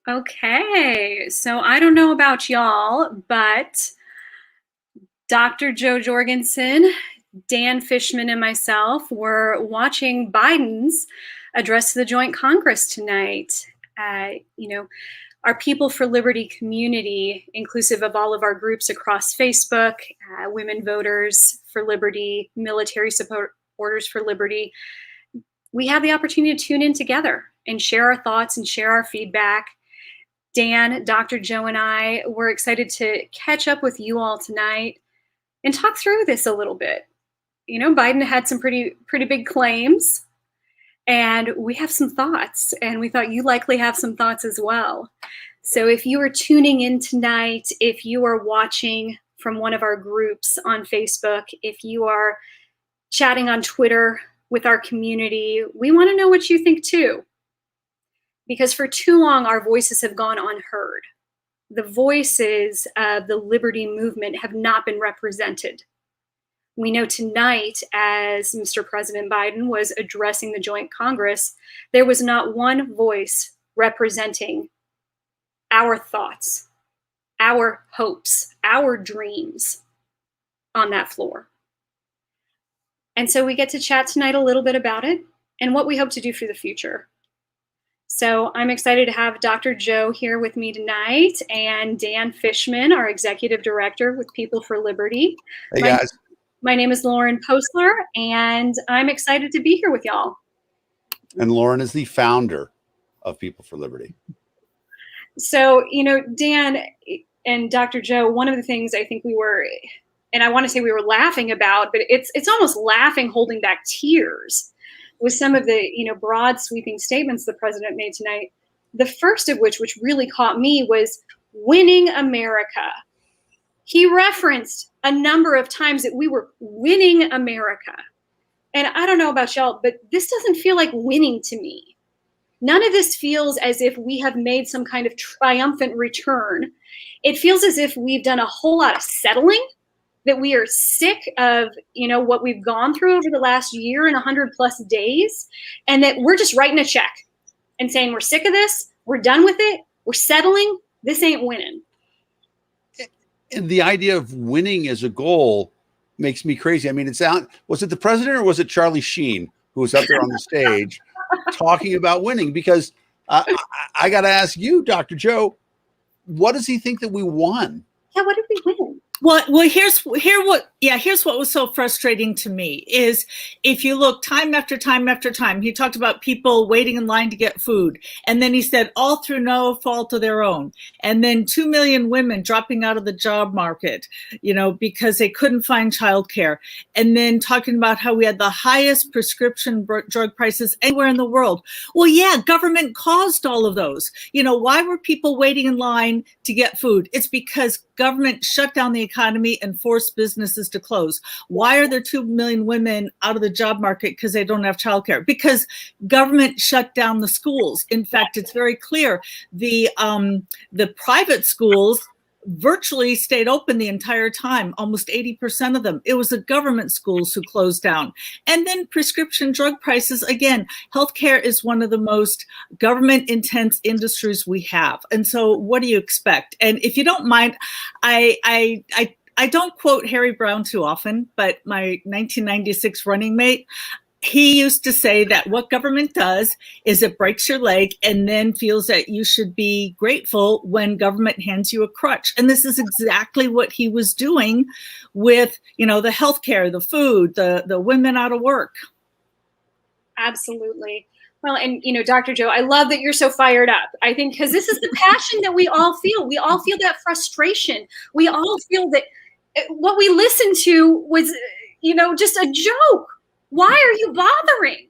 Okay, so I don't know about y'all, but Dr. Joe Jorgensen, Dan Fishman, and myself were watching Biden's address to the Joint Congress tonight. Uh, you know, our People for Liberty community, inclusive of all of our groups across Facebook, Women Voters for Liberty, Military Supporters for Liberty, we have the opportunity to tune in together and share our thoughts and share our feedback. Dan, Dr. Joe, and I were excited to catch up with you all tonight and talk through this a little bit. You know, Biden had some pretty big claims, and we have some thoughts, and we thought you likely have some thoughts as well. So if you are tuning in tonight, if you are watching from one of our groups on Facebook, if you are chatting on Twitter with our community, we want to know what you think too. Because for too long, our voices have gone unheard. The voices of the liberty movement have not been represented. We know tonight, as Mr. President Biden was addressing the Joint Congress, there was not one voice representing our thoughts, our hopes, our dreams on that floor. And so we get to chat tonight a little bit about it and what we hope to do for the future. So I'm excited to have Dr. Joe here with me tonight and Dan Fishman, our executive director with People for Liberty. Hey guys. My name is Lauren Postler, and I'm excited to be here with y'all. And Lauren is the founder of People for Liberty. So, you know, Dan and Dr. Joe, one of the things I think we were, and I want to say we were laughing about, but it's almost laughing, holding back tears, with some of the, you know, broad sweeping statements the president made tonight. The first of which really caught me, was winning America. He referenced a number of times that we were winning America. And I don't know about y'all, but this doesn't feel like winning to me. None of this feels as if we have made some kind of triumphant return. It feels as if we've done a whole lot of settling, that we are sick of, you know, what we've gone through over the last year and 100+ days, and that we're just writing a check and saying we're sick of this, we're done with it, we're settling, this ain't winning. And the idea of winning as a goal makes me crazy. I mean, was it the president or was it Charlie Sheen who was up there on the stage talking about winning? Because I got to ask you, Dr. Joe, what does he think that we won? Yeah, what did we win? Well, here's what was so frustrating to me is, if you look time after time after time, he talked about people waiting in line to get food. And then he said, all through no fault of their own. And then 2 million women dropping out of the job market, you know, because they couldn't find childcare. And then talking about how we had the highest prescription drug prices anywhere in the world. Well, yeah, government caused all of those. You know, why were people waiting in line to get food? It's because government shut down the economy and forced businesses to close. Why are there 2 million women out of the job market? Because they don't have childcare. Because government shut down the schools. In fact, it's very clear the private schools virtually stayed open the entire time, almost 80% of them. It was the government schools who closed down. And then prescription drug prices, again, healthcare is one of the most government intense industries we have. And so what do you expect? And if you don't mind, I don't quote Harry Brown too often, but my 1996 running mate, he used to say that what government does is it breaks your leg and then feels that you should be grateful when government hands you a crutch. And this is exactly what he was doing with, you know, the healthcare, the food, the women out of work. Absolutely. Well, and, you know, Dr. Joe, I love that you're so fired up. I think because this is the passion that we all feel. We all feel that frustration. We all feel that what we listened to was, you know, just a joke. Why are you bothering?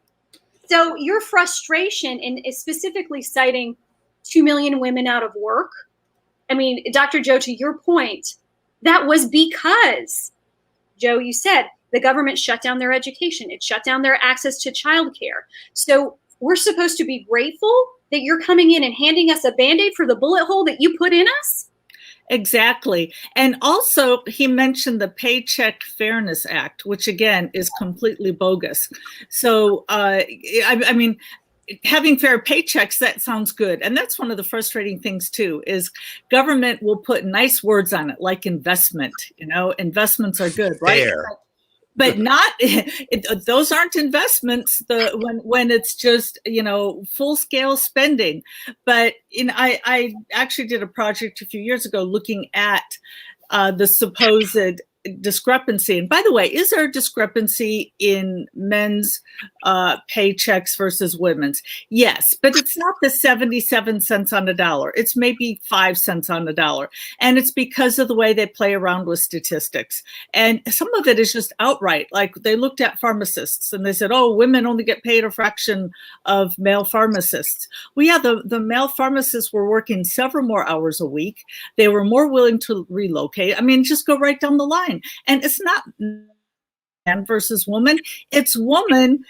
So your frustration in specifically citing 2 million women out of work. I mean, Dr. Joe, to your point, that was because, Joe, you said the government shut down their education. It shut down their access to childcare. So we're supposed to be grateful that you're coming in and handing us a Band-Aid for the bullet hole that you put in us? Exactly. And also, he mentioned the Paycheck Fairness Act, which, again, is completely bogus. So, I mean, having fair paychecks, that sounds good. And that's one of the frustrating things too, is government will put nice words on it, like investment. Investments are good, right? Fair. But not those aren't investments. When it's just full scale spending. But I actually did a project a few years ago looking at the supposed discrepancy. And by the way, is there a discrepancy in men's paychecks versus women's? Yes, but it's not the 77 cents on the dollar. It's maybe 5 cents on the dollar. And it's because of the way they play around with statistics. And some of it is just outright. Like they looked at pharmacists and they said, oh, women only get paid a fraction of male pharmacists. Well, yeah, the male pharmacists were working several more hours a week. They were more willing to relocate. I mean, just go right down the line. And it's not man versus woman. It's woman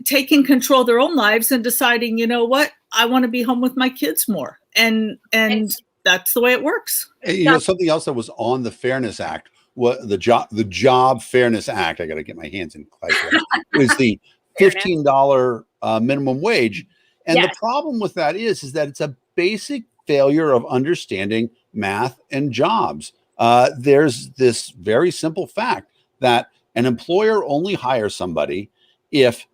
taking control of their own lives and deciding, you know what, I want to be home with my kids more. And that's the way it works. Something else that was on the Fairness Act, the Job Fairness Act, I got to get my hands in is the $15 minimum wage. And the problem with that is that it's a basic failure of understanding math and jobs. There's this very simple fact that an employer only hires somebody if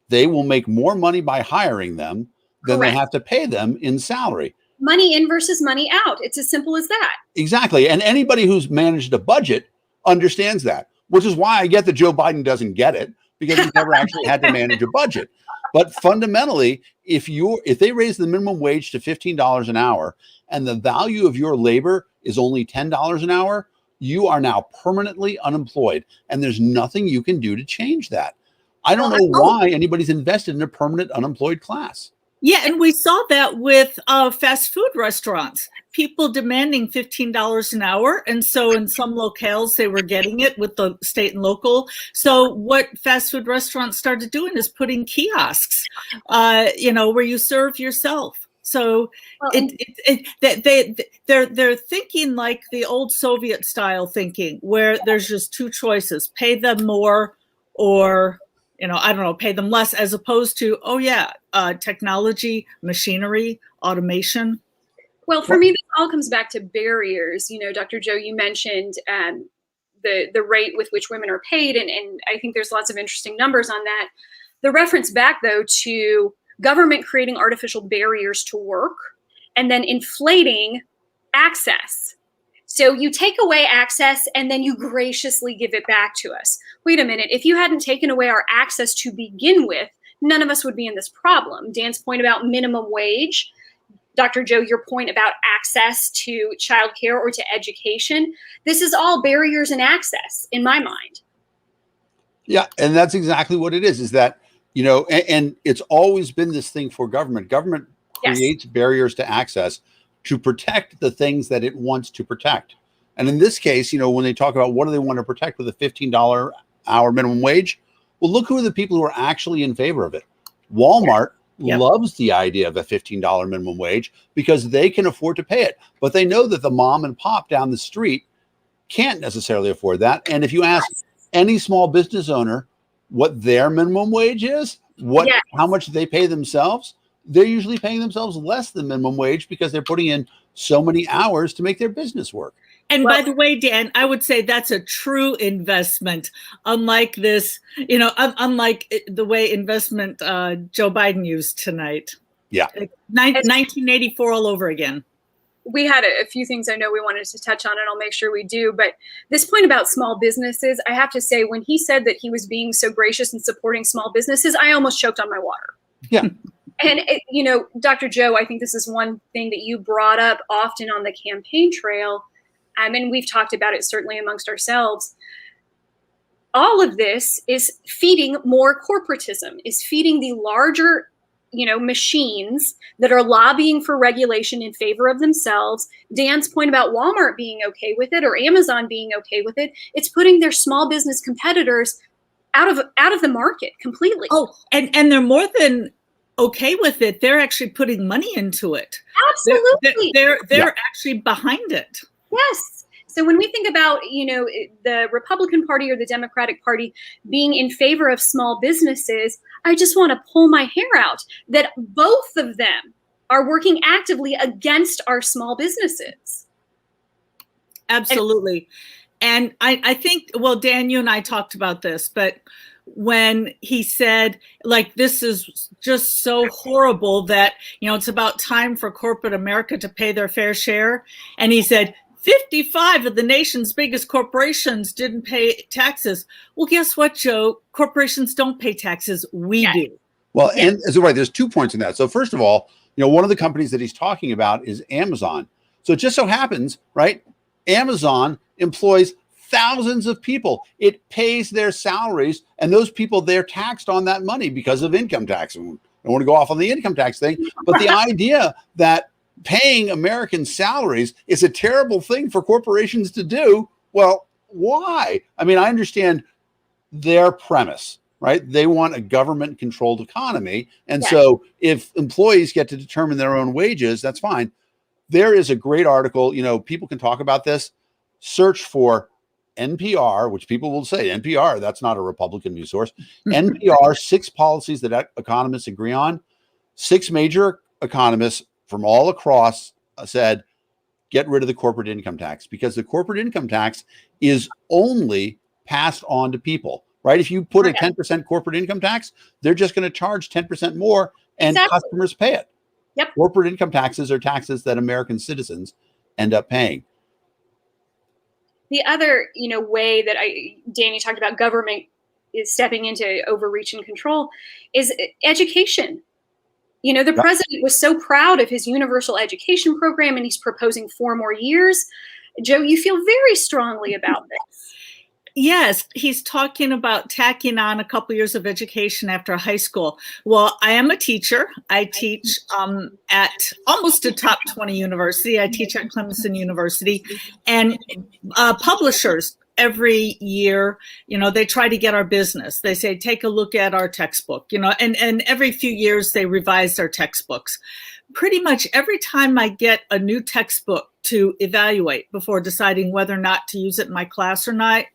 they will make more money by hiring them than they have to pay them in salary. Money in versus money out. It's as simple as that. Exactly. And anybody who's managed a budget understands that, which is why I get that Joe Biden doesn't get it, because he's never actually had to manage a budget. But fundamentally, if they raise the minimum wage to $15 an hour and the value of your labor is only $10 an hour, you are now permanently unemployed. And there's nothing you can do to change that. I don't know why anybody's invested in a permanent unemployed class. Yeah, and we saw that with fast food restaurants, people demanding $15 an hour. And so in some locales, they were getting it with the state and local. So what fast food restaurants started doing is putting kiosks, where you serve yourself. So they're thinking like the old Soviet style thinking, where there's just two choices: pay them more, or pay them less, as opposed to technology, machinery, automation. Well, for me, this all comes back to barriers. Dr. Joe, you mentioned the rate with which women are paid, and I think there's lots of interesting numbers on that. The reference back, though, to government creating artificial barriers to work and then inflating access. So you take away access and then you graciously give it back to us. Wait a minute, if you hadn't taken away our access to begin with, none of us would be in this problem. Dan's point about minimum wage, Dr. Joe, your point about access to childcare or to education, this is all barriers and access in my mind. Yeah, and that's exactly what it is that, and it's always been this thing for government. Government creates barriers to access to protect the things that it wants to protect. And in this case, when they talk about what do they want to protect with a $15 hour minimum wage, well, look who are the people who are actually in favor of it. Walmart loves the idea of a $15 minimum wage because they can afford to pay it. But they know that the mom and pop down the street can't necessarily afford that. And if you ask any small business owner what their minimum wage is, how much they pay themselves, they're usually paying themselves less than minimum wage because they're putting in so many hours to make their business work. And by the way, Dan, I would say that's a true investment, unlike this, unlike the way investment Joe Biden used tonight. Yeah. 1984 all over again. We had a few things I know we wanted to touch on, and I'll make sure we do. But this point about small businesses, I have to say, when he said that he was being so gracious in supporting small businesses, I almost choked on my water. Yeah. And, Dr. Joe, I think this is one thing that you brought up often on the campaign trail. And we've talked about it certainly amongst ourselves. All of this is feeding more corporatism, is feeding the larger, machines that are lobbying for regulation in favor of themselves. Dan's point about Walmart being okay with it or Amazon being okay with it, it's putting their small business competitors out of the market completely. Oh, and they're more than okay with it. They're actually putting money into it. Absolutely. They're actually behind it. Yes. So when we think about, the Republican Party or the Democratic Party being in favor of small businesses, I just want to pull my hair out that both of them are working actively against our small businesses. Absolutely. And I think, well, Dan, you and I talked about this, but when he said, like, this is just so horrible that, it's about time for corporate America to pay their fair share. And he said, 55 of the nation's biggest corporations didn't pay taxes. Well, guess what, Joe? Corporations don't pay taxes. We do. Well, and so right, there's 2 points in that. So first of all, one of the companies that he's talking about is Amazon. So it just so happens, right? Amazon employs thousands of people. It pays their salaries, and those people, they're taxed on that money because of income tax. I don't want to go off on the income tax thing, but the idea that paying American salaries is a terrible thing for corporations to do. Well, why? I mean, I understand their premise, right? They want a government-controlled economy. And so if employees get to determine their own wages, that's fine. There is a great article, people can talk about this. Search for NPR, which people will say, NPR, that's not a Republican news source. NPR, 6 policies that economists agree on. 6 major economists from all across said, get rid of the corporate income tax, because the corporate income tax is only passed on to people, right? If you put a 10% corporate income tax, they're just going to charge 10% more, and customers pay it. Yep. Corporate income taxes are taxes that American citizens end up paying. The other, way that Danny talked about government is stepping into overreach and control is education. The president was so proud of his universal education program, and he's proposing 4 more years. Joe, you feel very strongly about this. Yes, he's talking about tacking on a couple years of education after high school. Well, I am a teacher. I teach at almost a top 20 university. I teach at Clemson University, and publishers every year, they try to get our business. They say, take a look at our textbook, and every few years they revise their textbooks. Pretty much every time I get a new textbook to evaluate before deciding whether or not to use it in my class or not,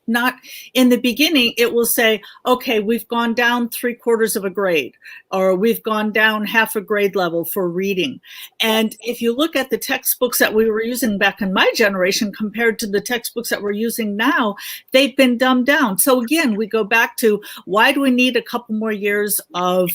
in the beginning, it will say, okay, we've gone down 3/4 of a grade, or we've gone down half a grade level for reading. And if you look at the textbooks that we were using back in my generation compared to the textbooks that we're using now, they've been dumbed down. So again, we go back to, why do we need a couple more years of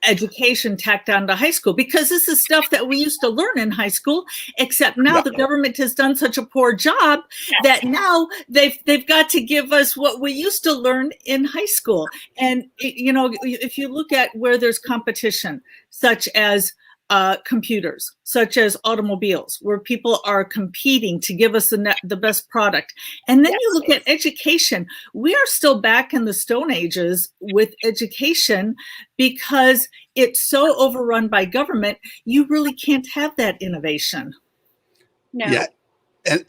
education tacked on to high school? Because this is stuff that we used to learn in high school, except now the government has done such a poor job that now they've got to give us what we used to learn in high school. And if you look at where there's competition, such as computers, such as automobiles, where people are competing to give us the best product. And then you look at education. We are still back in the Stone Ages with education because it's so overrun by government. You really can't have that innovation. No. Yeah.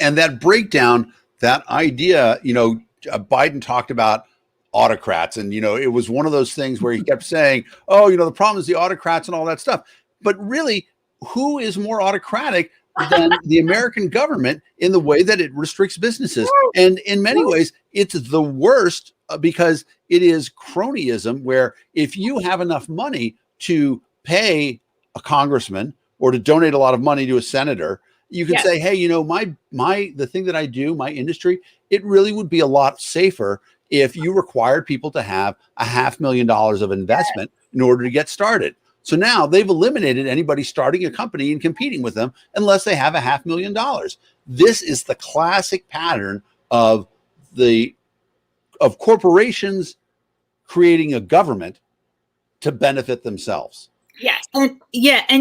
And that breakdown, that idea, Biden talked about autocrats, and, it was one of those things where he kept saying, oh, the problem is the autocrats and all that stuff. But really, who is more autocratic than the American government in the way that it restricts businesses? And in many ways, it's the worst because it is cronyism, where if you have enough money to pay a congressman or to donate a lot of money to a senator, you can say, hey, the thing that I do, my industry, it really would be a lot safer if you required people to have $500,000 of investment in order to get started. So now they've eliminated anybody starting a company and competing with them unless they have $500,000. This is the classic pattern of corporations creating a government to benefit themselves. Yes. And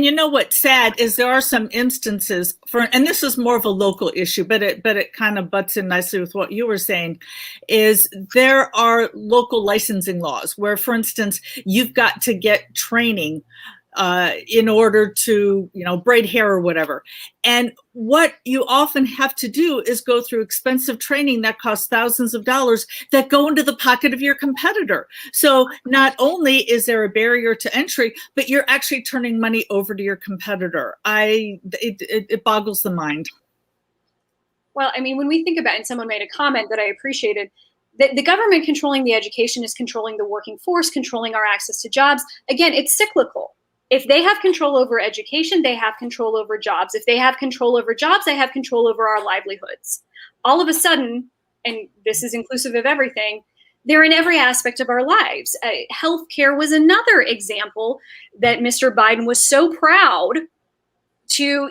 you know what's sad is there are some instances and this is more of a local issue, but it kind of butts in nicely with what you were saying, is there are local licensing laws where, for instance, you've got to get training in order to, braid hair or whatever. And what you often have to do is go through expensive training that costs thousands of dollars that go into the pocket of your competitor. So not only is there a barrier to entry, but you're actually turning money over to your competitor. It boggles the mind. Well, I mean, when we think about, and someone made a comment that I appreciated, that the government controlling the education is controlling the working force, controlling our access to jobs. Again, it's cyclical. If they have control over education, they have control over jobs. If they have control over jobs, they have control over our livelihoods. All of a sudden, and this is inclusive of everything, they're in every aspect of our lives. Healthcare was another example that Mr. Biden was so proud to,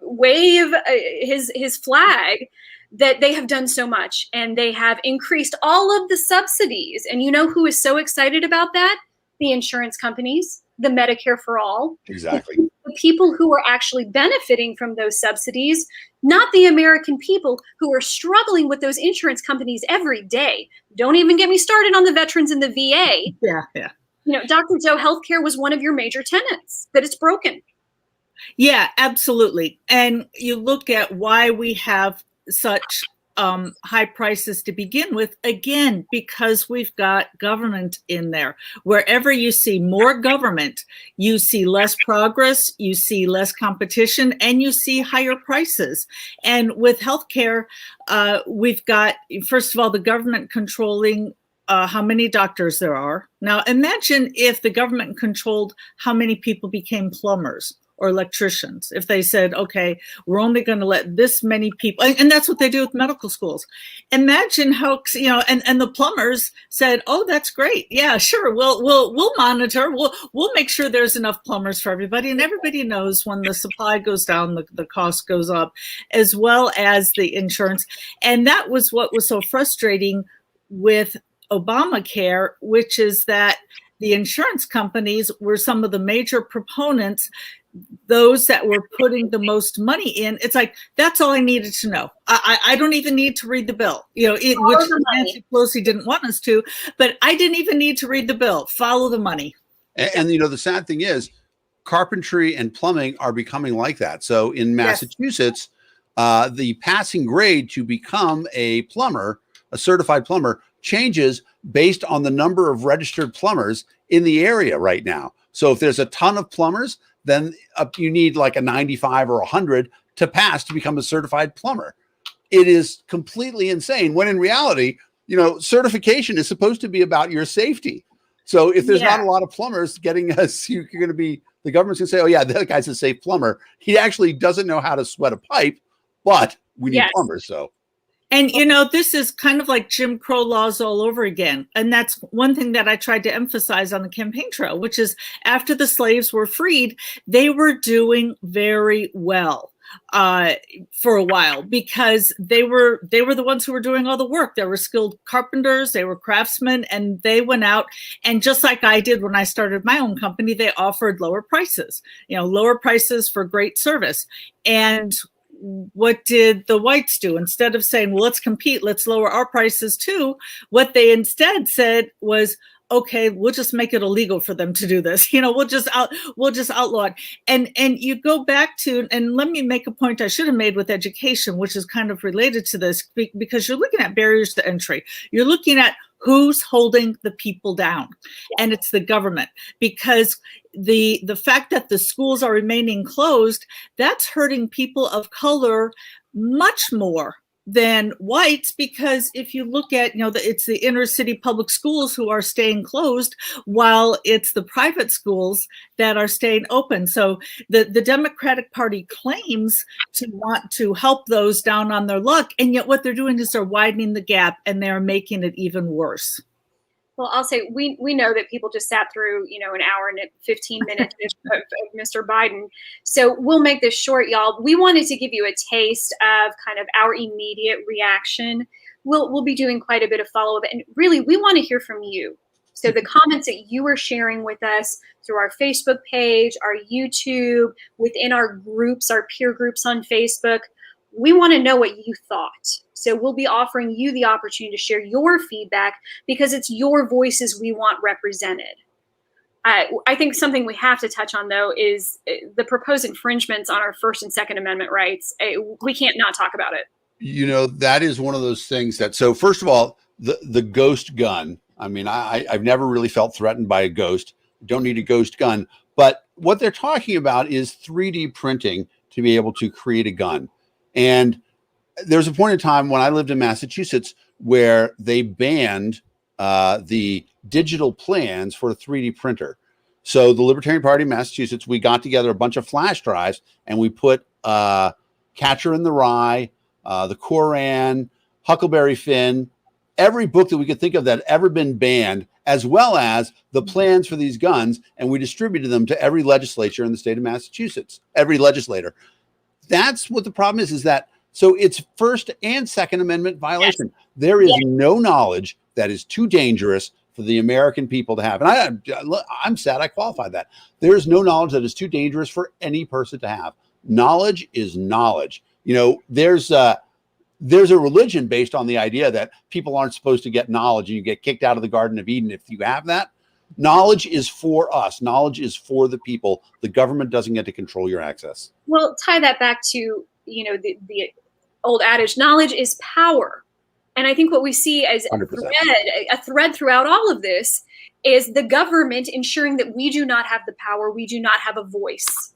wave his flag, that they have done so much, and they have increased all of the subsidies. And you know who is so excited about that? The insurance companies, the Medicare for all. Exactly. The people who are actually benefiting from those subsidies, not the American people who are struggling with those insurance companies every day. Don't even get me started on the veterans in the VA. Yeah. Dr. Joe, healthcare was one of your major tenets, that it's broken. Yeah, absolutely. And you look at why we have such high prices to begin with, again, because we've got government in there. Wherever you see more government, you see less progress, you see less competition, and you see higher prices. And with healthcare, we've got, first of all, the government controlling how many doctors there are. Now, imagine if the government controlled how many people became plumbers or electricians. If they said, okay, we're only going to let this many people, and that's what they do with medical schools. Imagine how, and the plumbers said, oh, that's great. Yeah, sure. We'll monitor. We'll make sure there's enough plumbers for everybody. And everybody knows when the supply goes down, the cost goes up, as well as the insurance. And that was what was so frustrating with Obamacare, which is that the insurance companies were some of the major proponents, those that were putting the most money in. It's like, that's all I needed to know. I don't even need to read the bill, which Nancy Pelosi didn't want us to, but I didn't even need to read the bill. Follow the money. And the sad thing is, carpentry and plumbing are becoming like that. So in Massachusetts, the passing grade to become a plumber, a certified plumber, changes based on the number of registered plumbers in the area right now. So if there's a ton of plumbers, then you need like a 95 or 100 to pass to become a certified plumber. It is completely insane, when in reality, certification is supposed to be about your safety. So if there's not a lot of plumbers getting us, you're going to be, the government's going to say, oh yeah, that guy's a safe plumber. He actually doesn't know how to sweat a pipe, but we need plumbers. So. And, this is kind of like Jim Crow laws all over again. And that's one thing that I tried to emphasize on the campaign trail, which is after the slaves were freed, they were doing very well for a while, because they were the ones who were doing all the work. They were skilled carpenters, they were craftsmen, and they went out, and just like I did when I started my own company, they offered lower prices for great service. And what did the whites do? Instead of saying, well, let's compete, let's lower our prices too, what they instead said was, okay, we'll just make it illegal for them to do this. We'll just outlaw it. And you go back to, and let me make a point I should have made with education, which is kind of related to this, because you're looking at barriers to entry. You're looking at who's holding the people down, and it's the government, because the fact that the schools are remaining closed, that's hurting people of color much more than whites, because if you look at, it's the inner city public schools who are staying closed, while it's the private schools that are staying open. So the Democratic Party claims to want to help those down on their luck, and yet what they're doing is they're widening the gap, and they're making it even worse. Well, I'll say we know that people just sat through, an hour and 15 minutes of Mr. Biden. So we'll make this short, y'all. We wanted to give you a taste of kind of our immediate reaction. We'll be doing quite a bit of follow-up, and really we want to hear from you. So the comments that you are sharing with us through our Facebook page, our YouTube, within our groups, our peer groups on Facebook, we want to know what you thought. So we'll be offering you the opportunity to share your feedback, because it's your voices we want represented. I think something we have to touch on, though, is the proposed infringements on our First and Second Amendment rights. We can't not talk about it. That is one of those things that, so first of all, the ghost gun. I mean, I've never really felt threatened by a ghost. Don't need a ghost gun. But what they're talking about is 3D printing to be able to create a gun. And there's a point in time when I lived in Massachusetts where they banned the digital plans for a 3D printer. So the Libertarian Party of Massachusetts, we got together a bunch of flash drives and we put Catcher in the Rye, the Koran, Huckleberry Finn, every book that we could think of that had ever been banned, as well as the plans for these guns, and we distributed them to every legislature in the state of Massachusetts, every legislator. That's what the problem is that, so it's First and Second Amendment violation. Yes. There is no knowledge that is too dangerous for the American people to have. And I'm sad I qualified that. There is no knowledge that is too dangerous for any person to have. Knowledge is knowledge. You know, there's a religion based on the idea that people aren't supposed to get knowledge and you get kicked out of the Garden of Eden if you have that. Knowledge is for us. Knowledge is for the people. The government doesn't get to control your access. Well, tie that back to, you know, the old adage, knowledge is power. And I think what we see as a thread throughout all of this is the government ensuring that we do not have the power, we do not have a voice.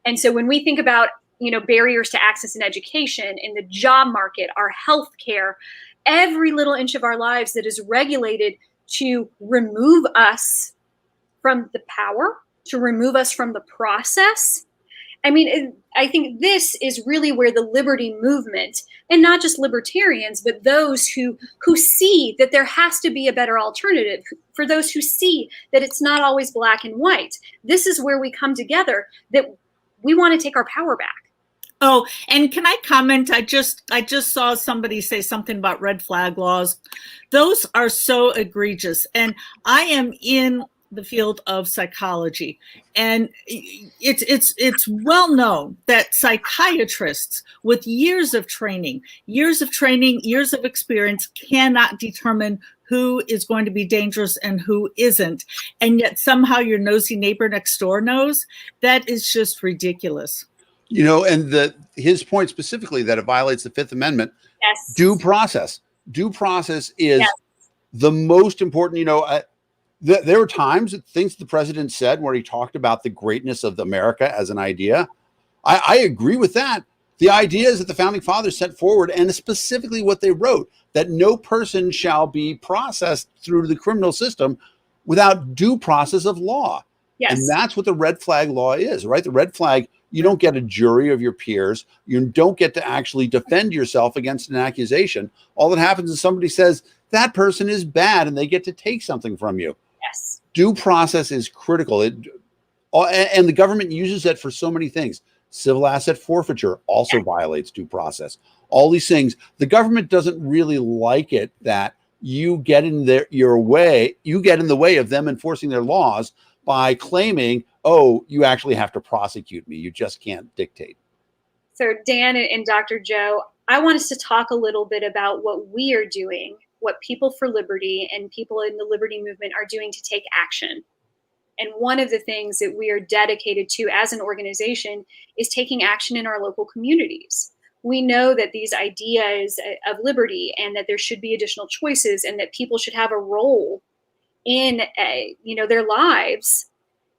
And so when we think about, you know, barriers to access and education in the job market, our health care, every little inch of our lives that is regulated to remove us from the power, to remove us from the process. I mean, I think this is really where the liberty movement, and not just libertarians, but those who see that there has to be a better alternative, for those who see that it's not always black and white. This is where we come together, that we want to take our power back. Oh, and can I comment? I just saw somebody say something about red flag laws. Those are so egregious. And I am in the field of psychology, and it's well known that psychiatrists with years of training, years of experience cannot determine who is going to be dangerous and who isn't. And yet somehow your nosy neighbor next door knows. That is just ridiculous. You know, and his point specifically that it violates the Fifth Amendment. Yes. Due process. Due process is the most important. You know, there were times that things the president said where he talked about the greatness of America as an idea. I agree with that. The ideas that the founding fathers set forward, and specifically what they wrote, that no person shall be processed through the criminal system without due process of law. Yes. And that's what the red flag law is, right? The red flag, you don't get a jury of your peers. You don't get to actually defend yourself against an accusation. All that happens is somebody says that person is bad and they get to take something from you. Yes. Due process is critical. And the government uses it for so many things. Civil asset forfeiture also violates due process. All these things, the government doesn't really like it that you get in the way of them enforcing their laws by claiming, oh, you actually have to prosecute me. You just can't dictate. So Dan and Dr. Joe, I want us to talk a little bit about what we are doing, what People for Liberty and people in the liberty movement are doing to take action. And one of the things that we are dedicated to as an organization is taking action in our local communities. We know that these ideas of liberty and that there should be additional choices and that people should have a role in their lives.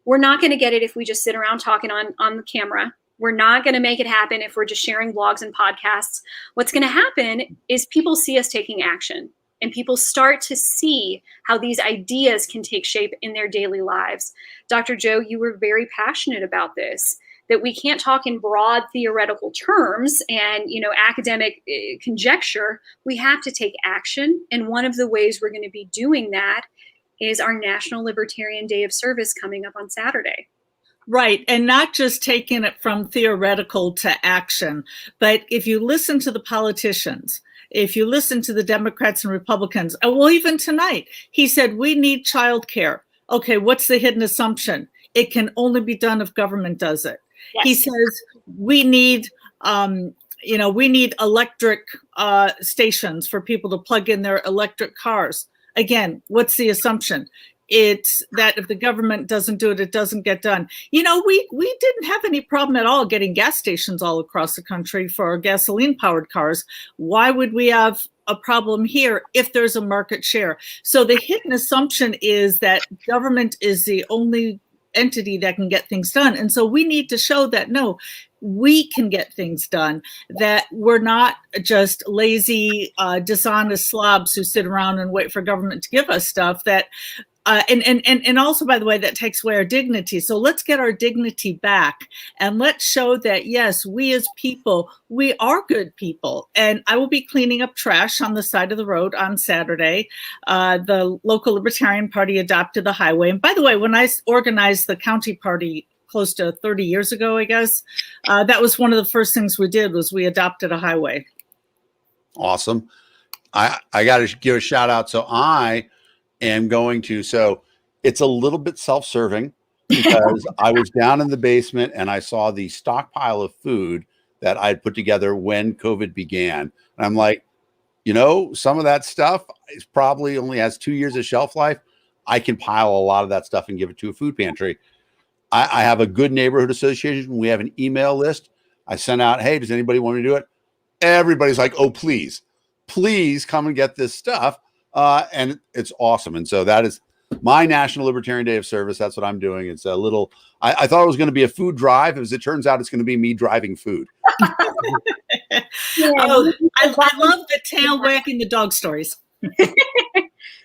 We're not going to get it if we just sit around talking on the camera. We're not going to make it happen if we're just sharing blogs and podcasts. What's going to happen is people see us taking action. And people start to see how these ideas can take shape in their daily lives. Dr. Joe, you were very passionate about this, that we can't talk in broad theoretical terms and, academic conjecture. We have to take action. And one of the ways we're going to be doing that is our National Libertarian Day of Service coming up on Saturday. Right. And not just taking it from theoretical to action, but if you listen to the politicians, if you listen to the Democrats and Republicans, well, even tonight, he said, we need childcare. Okay, what's the hidden assumption? It can only be done if government does it. Yes. He says, we need electric stations for people to plug in their electric cars. Again, what's the assumption? It's that if the government doesn't do it, it doesn't get done. We didn't have any problem at all getting gas stations all across the country for gasoline-powered cars. Why would we have a problem here if there's a market share? So the hidden assumption is that government is the only entity that can get things done. And so we need to show that, no, we can get things done, that we're not just lazy, dishonest slobs who sit around and wait for government to give us stuff. That and also, by the way, that takes away our dignity. So let's get our dignity back, and let's show that, yes, we as people, we are good people. And I will be cleaning up trash on the side of the road on Saturday. The local Libertarian Party adopted the highway. And by the way, when I organized the county party close to 30 years ago, I guess, that was one of the first things we did, was we adopted a highway. Awesome. I got to give a shout out. So I am going to, so it's a little bit self-serving because I was down in the basement and I saw the stockpile of food that I'd put together when COVID began. And I'm like, you know, some of that stuff is probably only has 2 years of shelf life. I can pile a lot of that stuff and give it to a food pantry. I have a good neighborhood association. We have an email list. I sent out, hey, does anybody want me to do it? Everybody's like, oh, please come and get this stuff. And it's awesome. And so that is my National Libertarian Day of Service. That's what I'm doing. It's a little, I thought it was going to be a food drive. As it turns out, it's going to be me driving food. Oh, I love the tail wagging the dog stories.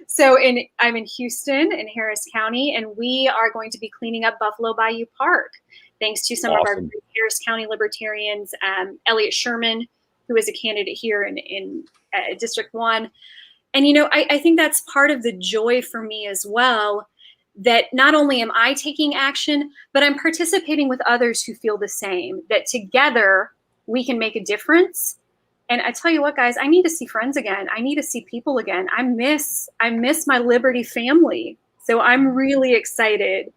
So I'm in Houston in Harris County, and we are going to be cleaning up Buffalo Bayou Park, thanks to some of our Harris County Libertarians, Elliot Sherman, who is a candidate here in District 1. And, you know, I think that's part of the joy for me as well, that not only am I taking action, but I'm participating with others who feel the same, that together we can make a difference. And I tell you what, guys, I need to see friends again. I need to see people again. I miss my Liberty family. So I'm really excited.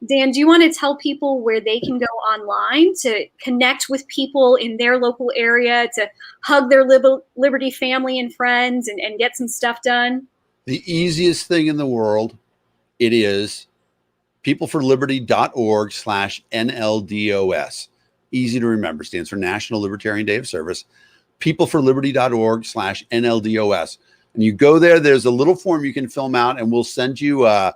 Dan, do you want to tell people where they can go online to connect with people in their local area, to hug their Liberty family and friends and get some stuff done? The easiest thing in the world, it is peopleforliberty.org/NLDOS. Easy to remember, stands for National Libertarian Day of Service. peopleforliberty.org/NLDOS. And you go there, there's a little form you can fill out, and we'll send you, so,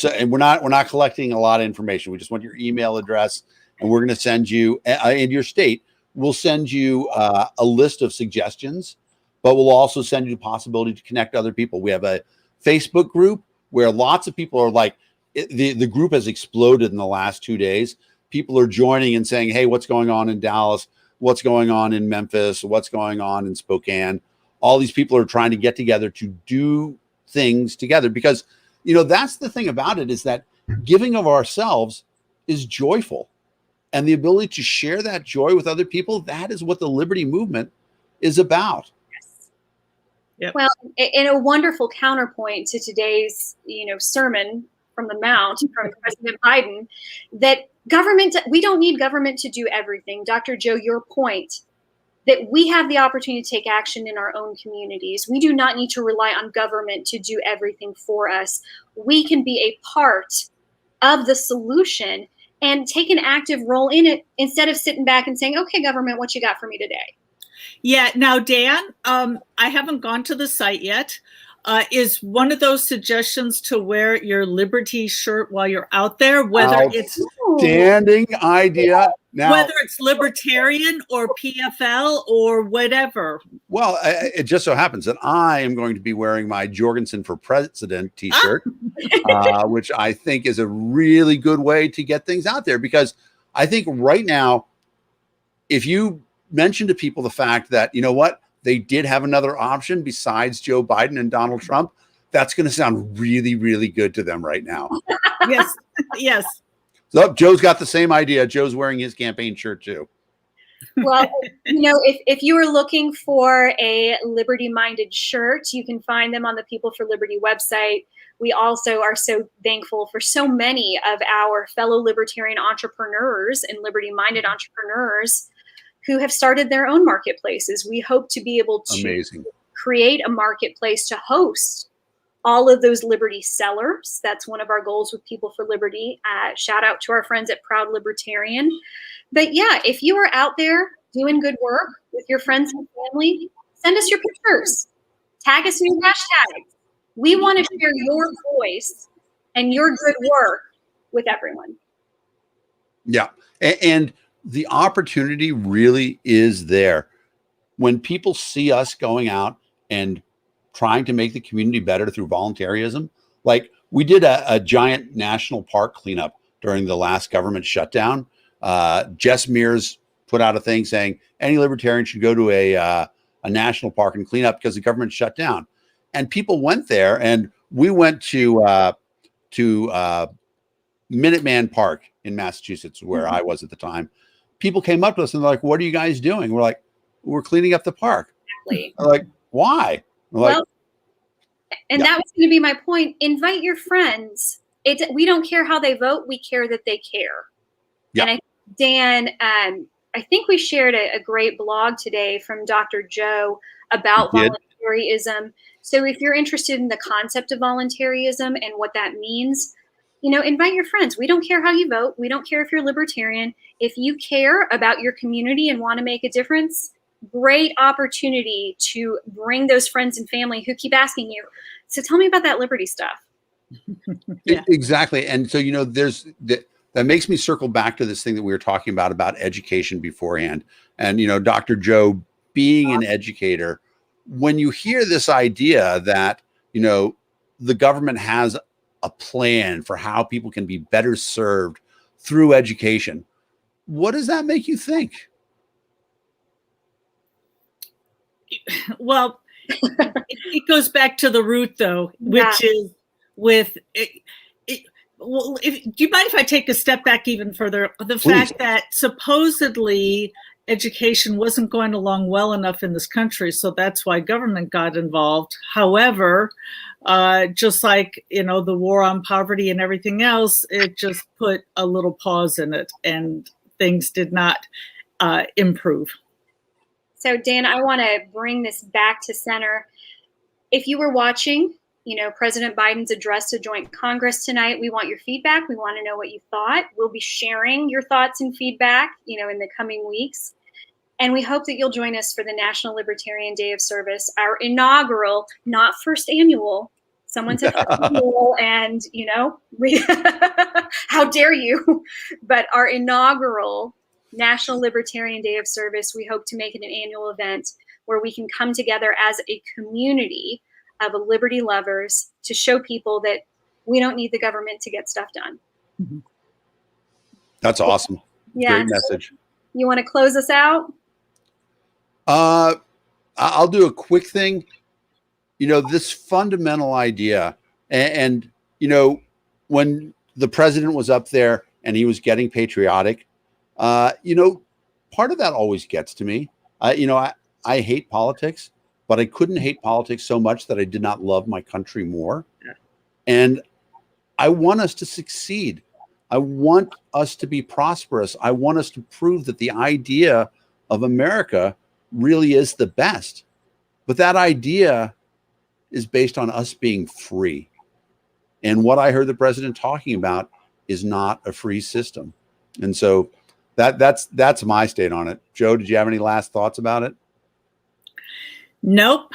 and we're not collecting a lot of information. We just want your email address, and we're going to send you, in your state, we'll send you a list of suggestions, but we'll also send you the possibility to connect other people. We have a Facebook group where lots of people are like, the group has exploded in the last 2 days. People are joining and saying, hey, what's going on in Dallas? What's going on in Memphis? What's going on in Spokane? All these people are trying to get together to do things together, because, you know, that's the thing about it, is that giving of ourselves is joyful, and the ability to share that joy with other people, that is what the Liberty movement is about. Yes. Yep. Well, in a wonderful counterpoint to today's, sermon from the Mount from President Biden, that we don't need government to do everything. Dr. Joe, your point, that we have the opportunity to take action in our own communities. We do not need to rely on government to do everything for us. We can be a part of the solution and take an active role in it, instead of sitting back and saying, okay, government, what you got for me today? Yeah. Now, Dan, I haven't gone to the site yet. Is one of those suggestions to wear your Liberty shirt while you're out there, whether it's standing idea. Now, whether it's Libertarian or PFL or whatever. Well, it just so happens that I am going to be wearing my Jorgensen for President t-shirt, which I think is a really good way to get things out there, because I think right now, if you mention to people the fact that, you know what, they did have another option besides Joe Biden and Donald Trump, that's going to sound really, really good to them right now. Yes. Yes. So Joe's got the same idea. Joe's wearing his campaign shirt too. Well, if you are looking for a Liberty-minded shirt, you can find them on the People for Liberty website. We also are so thankful for so many of our fellow Libertarian entrepreneurs and Liberty-minded entrepreneurs who have started their own marketplaces. We hope to be able to create a marketplace to host all of those Liberty sellers. That's one of our goals with People for Liberty. Shout out to our friends at Proud Libertarian. But yeah, if you are out there doing good work with your friends and family, send us your pictures. Tag us in your hashtags. We want to share your voice and your good work with everyone. Yeah. And the opportunity really is there. When people see us going out and trying to make the community better through voluntarism, like we did a giant national park cleanup during the last government shutdown. Jess Mears put out a thing saying any libertarian should go to a national park and clean up because the government shut down. And people went there, and we went to Minuteman Park in Massachusetts, where I was at the time. People came up to us and they're like, "What are you guys doing?" We're like, "We're cleaning up the park." Exactly. They're like, "Why?" We're like, and that was going to be my point. Invite your friends. We don't care how they vote. We care that they care. Yeah. And Dan, I think we shared a great blog today from Dr. Joe about voluntarism. So if you're interested in the concept of voluntarism and what that means, invite your friends. We don't care how you vote. We don't care if you're libertarian. If you care about your community and want to make a difference, great opportunity to bring those friends and family who keep asking you, so tell me about that liberty stuff. Yeah. Exactly. And so, there's that makes me circle back to this thing that we were talking about education beforehand. And, Dr. Joe being an educator, when you hear this idea that, the government has a plan for how people can be better served through education, what does that make you think? Well, it goes back to the root, though, which is with it. Well, do you mind if I take a step back even further? The fact that supposedly education wasn't going along well enough in this country, so that's why government got involved. However, just like, the war on poverty and everything else, it just put a little pause in it, and things did not improve. So, Dan, I want to bring this back to center. If you were watching, President Biden's address to joint Congress tonight, we want your feedback. We want to know what you thought. We'll be sharing your thoughts and feedback, in the coming weeks. And we hope that you'll join us for the National Libertarian Day of Service, our inaugural, not first annual. Someone said first annual, and, how dare you? But our inaugural National Libertarian Day of Service, we hope to make it an annual event where we can come together as a community of liberty lovers to show people that we don't need the government to get stuff done. That's awesome. Yeah. Great message. You want to close us out? I'll do a quick thing. This fundamental idea, and when the president was up there and he was getting patriotic, part of that always gets to me. I hate politics, but I couldn't hate politics so much that I did not love my country more. Yeah. And I want us to succeed. I want us to be prosperous. I want us to prove that the idea of America really is the best. But that idea is based on us being free. And what I heard the president talking about is not a free system. And so that's my state on it. Joe, did you have any last thoughts about it? Nope.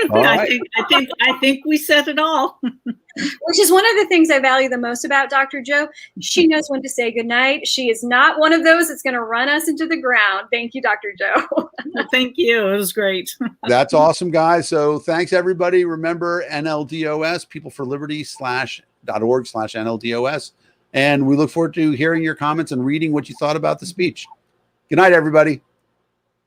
Right. I think we said it all. Which is one of the things I value the most about Dr. Joe. She knows when to say goodnight. She is not one of those that's going to run us into the ground. Thank you, Dr. Joe. Thank you. It was great. That's awesome, guys. So thanks, everybody. Remember NLDOS, peopleforliberty.org/NLDOS. And we look forward to hearing your comments and reading what you thought about the speech. Good night, everybody.